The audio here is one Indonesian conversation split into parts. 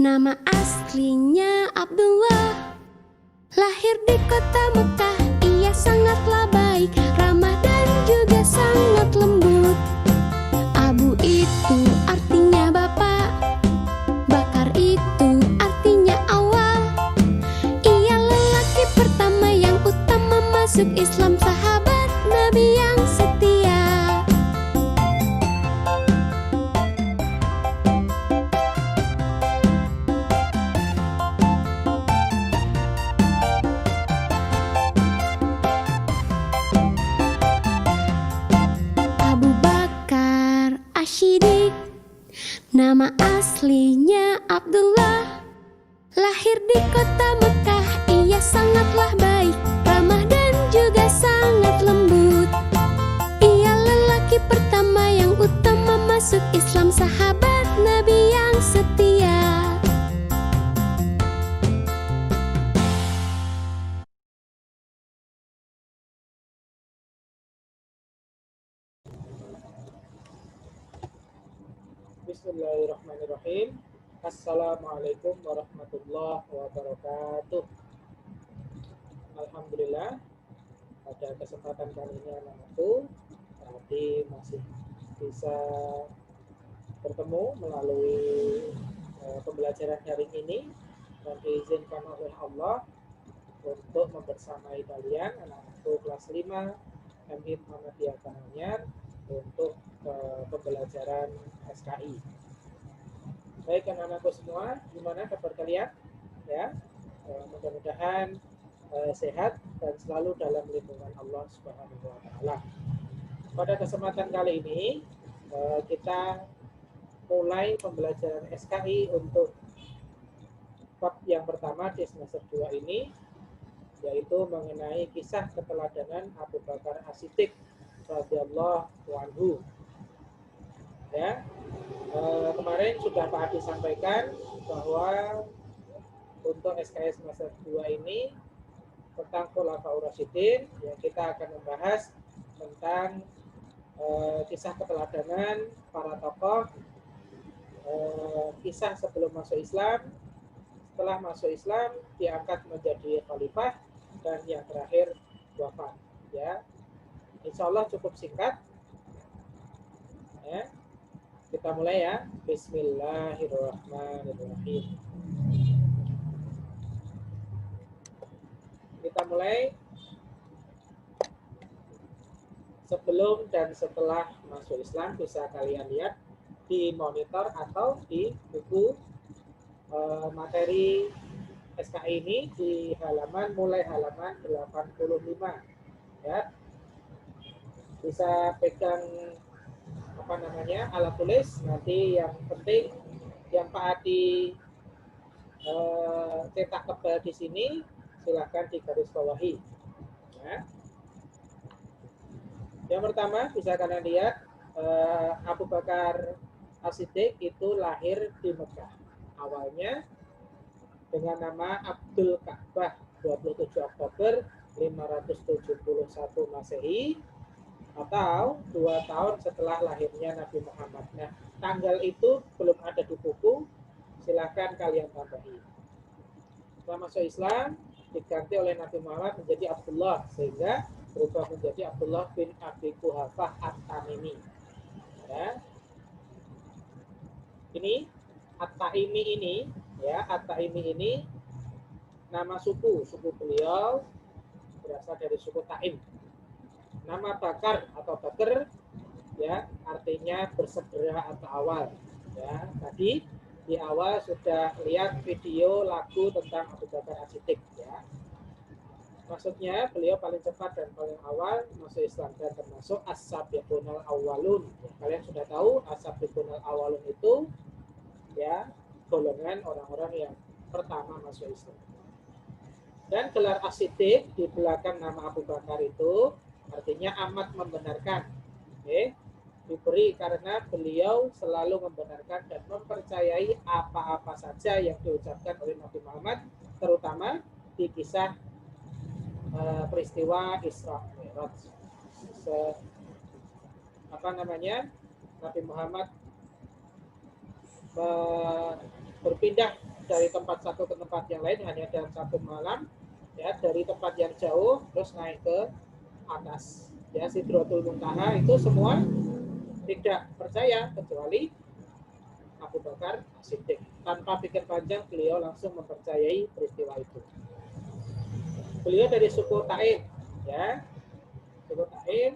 Nama aslinya Abdullah, lahir di kota Mekah. Ia sangatlah baik, ramah dan juga sangat lembut. Abu itu artinya bapak, Bakar itu artinya awal. Ia lelaki pertama yang utama masuk Islam, sahabat Nabi yang setia. Abu Bakar Ash-Shiddiq, nama aslinya Abdullah, lahir di kota Mekah. Ia sangatlah baik, ramah dan juga sangat lembut. Ia lelaki pertama yang utama masuk Islam, sahabat Nabi yang setia. Bismillahirrahmanirrahim. Assalamualaikum warahmatullahi wabarakatuh. Alhamdulillah, pada kesempatan kali ini anak-anakku tadi masih bisa bertemu melalui pembelajaran daring ini, dan diizinkan oleh Allah untuk membersamai kalian anak-anakku kelas 5 MHIM Muhammadiyah Karanganyar untuk pembelajaran SKI. Baik anak-anakku semua, gimana kabar kalian? Ya, mudah-mudahan sehat dan selalu dalam lindungan Allah Subhanahu wa taala. Pada kesempatan kali ini kita mulai pembelajaran SKI untuk bab yang pertama di semester 2 ini, yaitu mengenai kisah keteladanan Abu Bakar As-Siddiq radhiyallahu anhu. Ya, kemarin sudah Pak Adi sampaikan bahwa untuk SKS semester 2 ini tentang Khulafaur Rasyidin, ya, kita akan membahas tentang kisah keteladanan para tokoh, kisah sebelum masuk Islam, setelah masuk Islam diangkat menjadi khalifah, dan yang terakhir wafat. Ya, insya Allah cukup singkat. Ya, kita mulai ya. Bismillahirrahmanirrahim. Kita mulai. Sebelum dan setelah masuk Islam bisa kalian lihat di monitor atau di buku materi SKI ini di mulai halaman 85. Ya, bisa pegang alat tulis. Nanti yang penting yang Pak Adi cetak tebal di sini silahkan digarisbawahi. Ya. Yang pertama bisa kalian lihat, Abu Bakar As-Siddiq itu lahir di Mekah. Awalnya dengan nama Abdul Ka'bah, 27 Oktober 571 Masehi, atau 2 tahun setelah lahirnya Nabi Muhammad. Nah, tanggal itu belum ada di buku, silahkan kalian tambahi. Setelah masuk Islam diganti oleh Nabi Muhammad menjadi Abdullah, sehingga berubah menjadi Abdullah bin Abi Quhafah At-Tamimi. Ya. Ini At-Taimi ini, ya, At-Taimi ini nama suku beliau berasal dari suku Taim. Nama Bakar atau Bakar, ya, artinya bersegera atau awal. Ya, tadi di awal sudah lihat video lagu tentang Abu Bakar As-Siddiq, ya. Maksudnya beliau paling cepat dan paling awal masuk Islam, dan termasuk as-sabiqunal awwalun. Ya, kalian sudah tahu as-sabiqunal awwalun itu, ya, golongan orang-orang yang pertama masuk Islam. Dan gelar As-Siddiq di belakang nama Abu Bakar itu artinya amat membenarkan. Diberi karena beliau selalu membenarkan dan mempercayai apa-apa saja yang diucapkan oleh Nabi Muhammad, terutama di kisah peristiwa Isra Mi'raj. Nabi Muhammad berpindah dari tempat satu ke tempat yang lain hanya dalam satu malam, ya, dari tempat yang jauh terus naik ke atas, ya, Sidratul Muntaha. Itu semua tidak percaya kecuali Abu Bakar As-Siddiq. Tanpa pikir panjang beliau langsung mempercayai peristiwa itu. Beliau dari suku Taim, ya, suku Taim,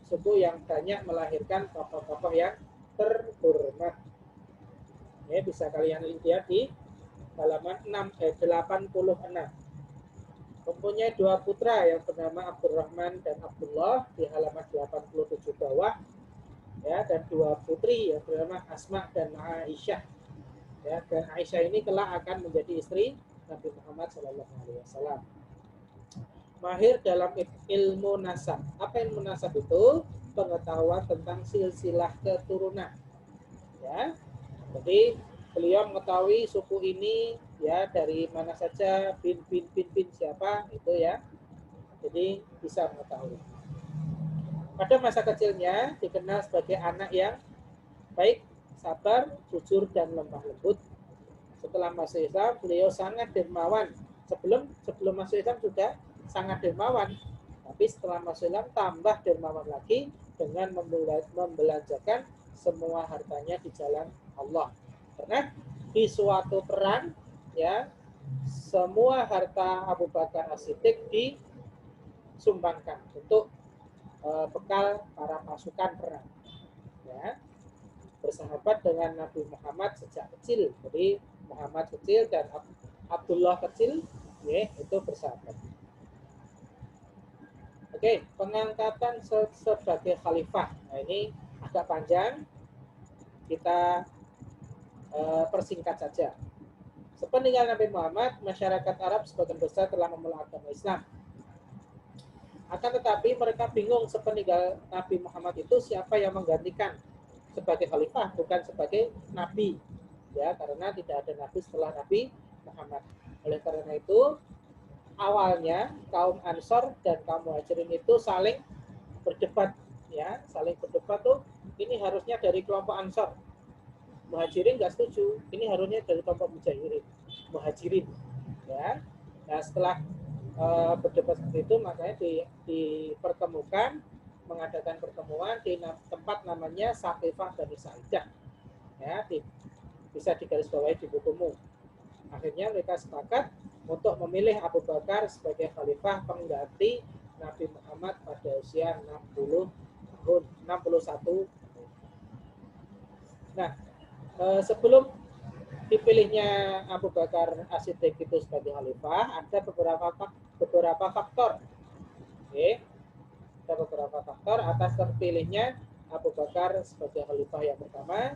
suku yang banyak melahirkan tokoh-tokoh yang terhormat. Ya, bisa kalian lihat di halaman 86. Mempunyai dua putra yang bernama Abdurrahman dan Abdullah di halaman 87 bawah, ya, dan dua putri yang bernama Asma dan Aisyah. Ya, dan Aisyah ini kelak akan menjadi istri Nabi Muhammad SAW. Mahir dalam ilmu nasab. Apa ilmu nasab itu? Pengetahuan tentang silsilah keturunan. Ya, jadi beliau mengetahui suku ini, ya, dari mana saja, bin siapa itu, ya. Jadi bisa mengetahui. Pada masa kecilnya dikenal sebagai anak yang baik, sabar, jujur, dan lemah lembut. Setelah masuk Islam, beliau sangat dermawan. Sebelum masuk Islam sudah sangat dermawan, tapi setelah masuk Islam tambah dermawan lagi dengan membelanjakan semua hartanya di jalan Allah. Karena di suatu perang, ya, semua harta Abu Bakar As-Siddiq disumbangkan untuk bekal para pasukan perang, ya, bersahabat dengan Nabi Muhammad sejak kecil. Jadi Muhammad kecil dan Abdullah kecil, ya, itu bersahabat. Oke, pengangkatan sebagai khalifah. Nah, ini agak panjang, kita persingkat saja. Sepeninggal Nabi Muhammad, masyarakat Arab sebagian besar telah memeluk agama Islam. Akan tetapi mereka bingung sepeninggal Nabi Muhammad itu siapa yang menggantikan sebagai khalifah, bukan sebagai nabi, ya, karena tidak ada nabi setelah Nabi Muhammad. Oleh karena itu, awalnya kaum Ansor dan kaum Muhajirin itu saling berdebat, ya, saling berdebat tuh, ini harusnya dari kelompok Ansor. Muhajirin nggak setuju, ini harusnya dari kelompok Muhajirin, ya. Nah, setelah berdebat seperti itu, makanya dipertemukan, mengadakan pertemuan di tempat namanya Saqifah Bani Sa'idah, ya, bisa digarisbawahi di bukumu. Akhirnya mereka sepakat untuk memilih Abu Bakar sebagai khalifah pengganti Nabi Muhammad pada usia 61 tahun. Nah, sebelum dipilihnya Abu Bakar As-Siddiq itu sebagai khalifah, ada beberapa faktor. Oke. Ada beberapa faktor atas terpilihnya Abu Bakar sebagai khalifah yang pertama.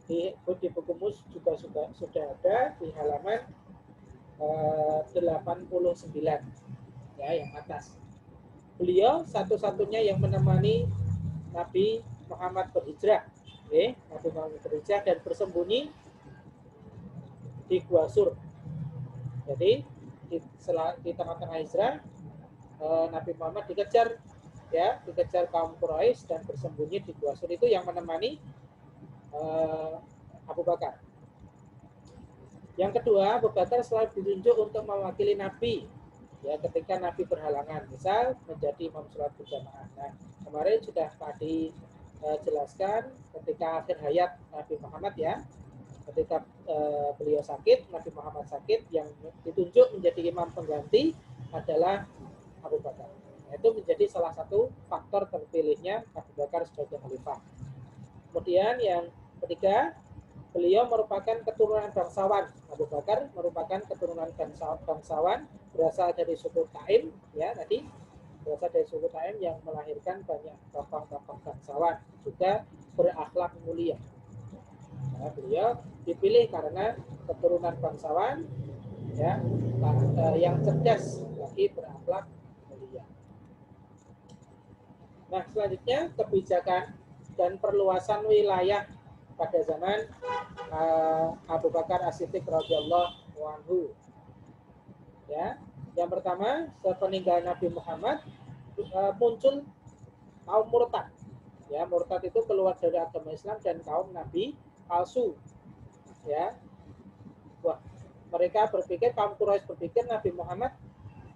Di buku mus juga sudah ada di halaman 89, ya, yang atas. Beliau satu-satunya yang menemani Nabi Muhammad berhijrah. Oke, Nabi Muhammad berhijrah dan bersembunyi di Gua Sur. Jadi di tengah-tengah hijrah, Nabi Muhammad dikejar, ya, dikejar kaum Quraisy dan bersembunyi di Gua Sur. Itu yang menemani Abu Bakar. Yang kedua, Abu Bakar selalu ditunjuk untuk mewakili Nabi, ya, ketika Nabi berhalangan, misal menjadi imam sholat berjamaah. Nah, kemarin sudah tadi jelaskan ketika akhir hayat Nabi Muhammad, ya, ketika beliau sakit, Nabi Muhammad sakit, yang ditunjuk menjadi imam pengganti adalah Abu Bakar. Nah, itu menjadi salah satu faktor terpilihnya Abu Bakar sebagai khalifah. Kemudian yang ketiga, beliau merupakan keturunan bangsawan. Abu Bakar merupakan keturunan bangsawan, berasal dari suku Taim, ya, tadi berasal dari suku Taim yang melahirkan banyak tokoh-tokoh bangsawan, juga berakhlak mulia. Nah, beliau dipilih karena keturunan bangsawan, ya, yang cerdas lagi berakhlak mulia. Nah, selanjutnya kebijakan dan perluasan wilayah pada zaman Abu Bakar As-Siddiq radhiyallahu anhu. Ya, yang pertama, sepeninggal Nabi Muhammad muncul kaum murtad. Ya, murtad itu keluar dari agama Islam dan kaum Nabi palsu. Ya. Mereka berpikir, kaum Quraisy berpikir Nabi Muhammad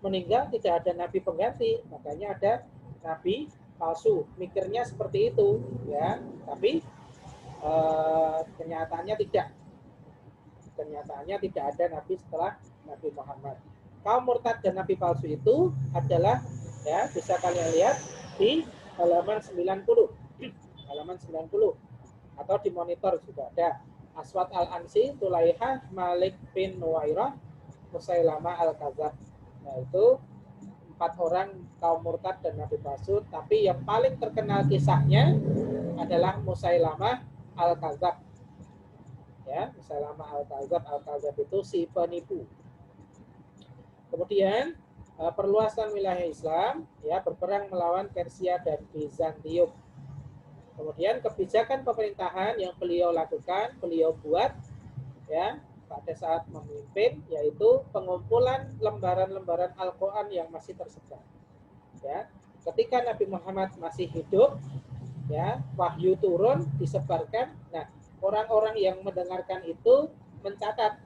meninggal tidak ada nabi pengganti, makanya ada nabi palsu. Mikirnya seperti itu, ya. Tapi kenyataannya tidak. Kenyataannya tidak ada nabi setelah Nabi Muhammad. Kaum murtad dan nabi palsu itu adalah, ya, bisa kalian lihat di halaman 90. Halaman 90 atau di monitor juga ada. Aswad al-Ansi, Tulaiha, Malik bin Nuwairah, Musailama al-Kadzab. Nah, itu 4 orang kaum murtad dan nabi palsu, tapi yang paling terkenal kisahnya adalah Musailamah al-Kadzab. Ya, Musailamah al-Kadzab. Al-Kadzab itu si penipu. Kemudian perluasan wilayah Islam, ya, berperang melawan Persia dan Bizantium. Kemudian kebijakan pemerintahan yang beliau lakukan, beliau buat, ya, pada saat memimpin, yaitu pengumpulan lembaran-lembaran Al-Quran yang masih tersebar. Ya, ketika Nabi Muhammad masih hidup, ya, wahyu turun, disebarkan. Nah, orang-orang yang mendengarkan itu mencatat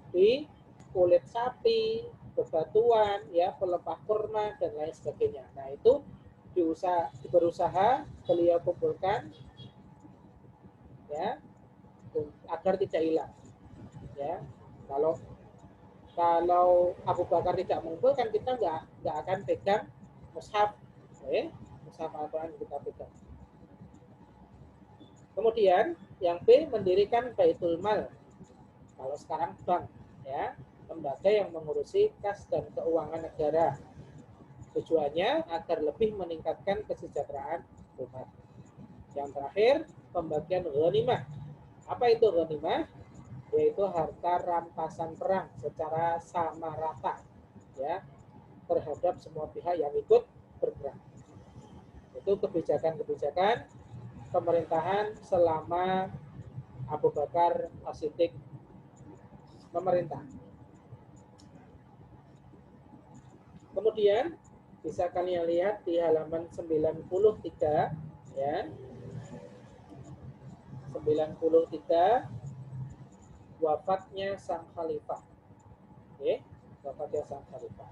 di kulit sapi, bebatuan, ya, pelepah kurma dan lain sebagainya. Nah, itu berusaha beliau kumpulkan, ya, agar tidak hilang. Ya, kalau Abu Bakar tidak mengumpulkan, kita nggak akan pegang mushaf, mushaf Al-Quran kita pegang. Kemudian yang B, mendirikan Baitul Mal, kalau sekarang bank, ya, lembaga yang mengurusi kas dan keuangan negara. Tujuannya agar lebih meningkatkan kesejahteraan umat. Yang terakhir, pembagian ghanimah. Apa itu ghanimah? Yaitu harta rampasan perang secara sama rata, ya, terhadap semua pihak yang ikut berperang. Itu kebijakan-kebijakan pemerintahan selama Abu Bakar As-Siddiq memerintah. Kemudian bisa kalian lihat di halaman 93, ya. 93, wafatnya sang khalifah. Oke, wafatnya sang khalifah.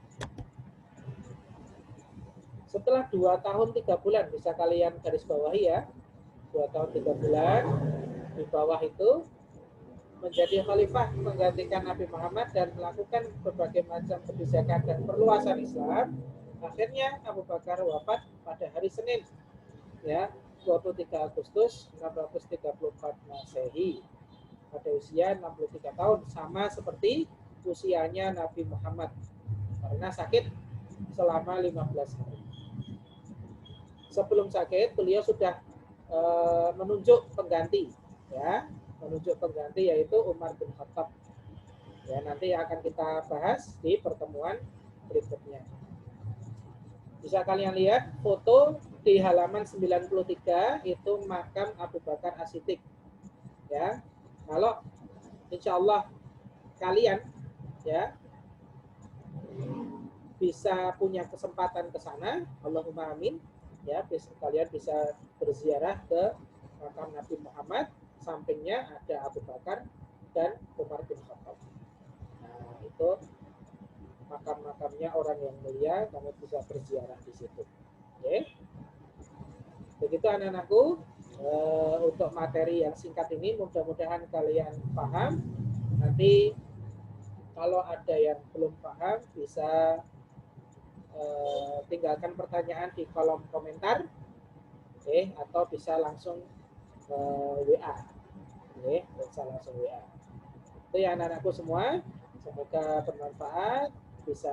Setelah 2 tahun 3 bulan, bisa kalian garis bawahi, ya. 2 tahun 3 bulan, di bawah itu menjadi khalifah menggantikan Nabi Muhammad dan melakukan berbagai macam kebijakan dan perluasan Islam. Akhirnya Abu Bakar wafat pada hari Senin, ya, 23 Agustus 1934 Masehi, pada usia 63 tahun, sama seperti usianya Nabi Muhammad, karena sakit selama 15 hari. Sebelum sakit, beliau sudah menunjuk pengganti, ya, yaitu Umar bin Khattab. Ya, nanti akan kita bahas di pertemuan berikutnya. Bisa kalian lihat foto di halaman 93, itu makam Abu Bakar As-Siddiq. Ya, kalau insya Allah kalian, ya, bisa punya kesempatan ke sana, Allahumma amin, ya, kalian bisa berziarah ke makam Nabi Muhammad. Sampingnya ada Abu Bakar dan Umar bin Khattab. Nah, itu makam-makamnya orang yang mulia, kamu bisa berziarah di situ. Oke. Begitu anak-anakku, untuk materi yang singkat ini mudah-mudahan kalian paham. Nanti kalau ada yang belum paham bisa tinggalkan pertanyaan di kolom komentar, atau bisa langsung WA, bisa langsung WA. Itu ya anak-anakku semua, semoga bermanfaat, bisa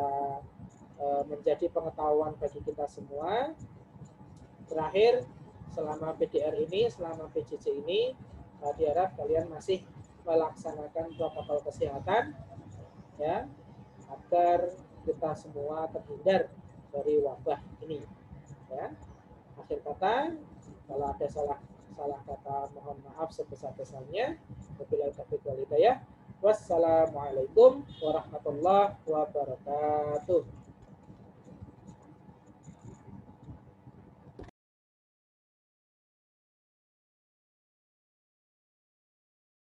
menjadi pengetahuan bagi kita semua. Terakhir, selama PDR ini, selama PJJ ini, diharap kalian masih melaksanakan protokol kesehatan, ya, agar kita semua terhindar dari wabah ini, ya. Akhir kata, kalau ada salah kata, mohon maaf sebesar-besarnya. Wabillahi taufiq wal hidayah. Wassalamualaikum warahmatullahi wabarakatuh.